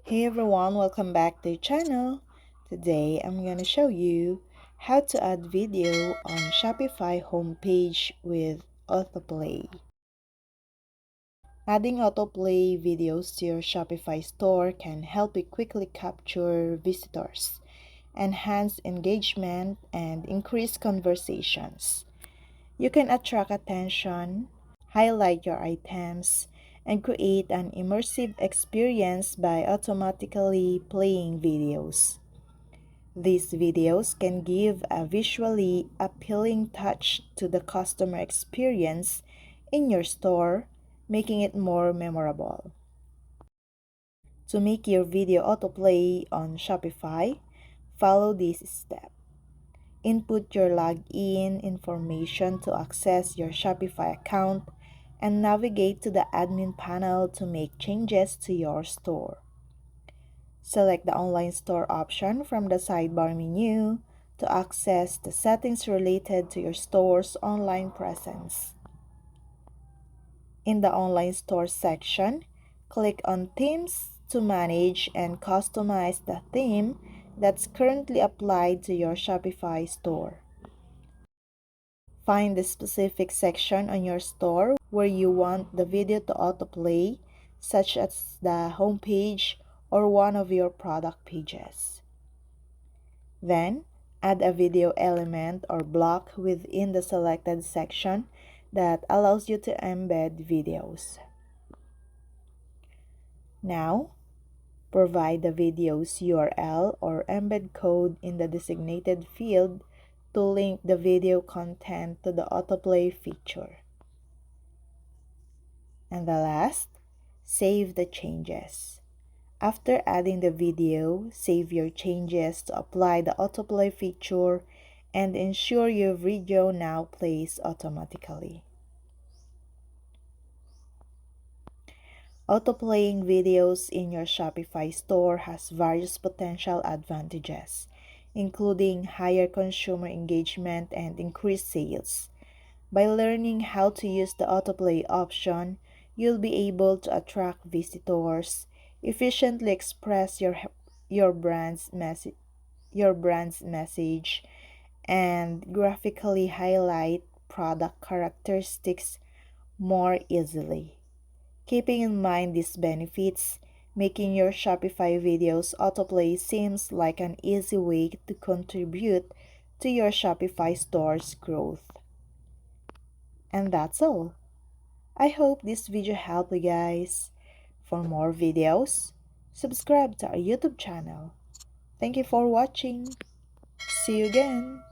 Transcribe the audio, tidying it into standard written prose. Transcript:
Hey everyone, welcome back to the channel. Today I'm going to show you how to add video on Shopify homepage with autoplay. Adding autoplay videos to your Shopify store can help you quickly capture visitors, enhance engagement, and increase conversations. You can attract attention, highlight your items, and create an immersive experience by automatically playing videos. These videos can give a visually appealing touch to the customer experience in your store, making it more memorable. To make your video autoplay on Shopify, follow this step. Input your login information to access your Shopify account and navigate to the admin panel to make changes to your store. Select the online store option from the sidebar menu to access the settings related to your store's online presence. In the online store section, click on Themes to manage and customize the theme that's currently applied to your Shopify store. Find the specific section on your store where you want the video to autoplay, such as the home page or one of your product pages. Then, add a video element or block within the selected section that allows you to embed videos. Now, provide the video's URL or embed code in the designated field to link the video content to the autoplay feature. And the last, save the changes. After adding the video, save your changes to apply the autoplay feature and ensure your video now plays automatically. Autoplaying videos in your Shopify store has various potential advantages, including higher consumer engagement and increased sales. By learning how to use the autoplay option, you'll be able to attract visitors, efficiently express your brand's message, and graphically highlight product characteristics more easily. Keeping in mind these benefits, making your Shopify videos autoplay seems like an easy way to contribute to your Shopify store's growth. And that's all. I hope this video helped you guys. For more videos, subscribe to our YouTube channel. Thank you for watching. See you again.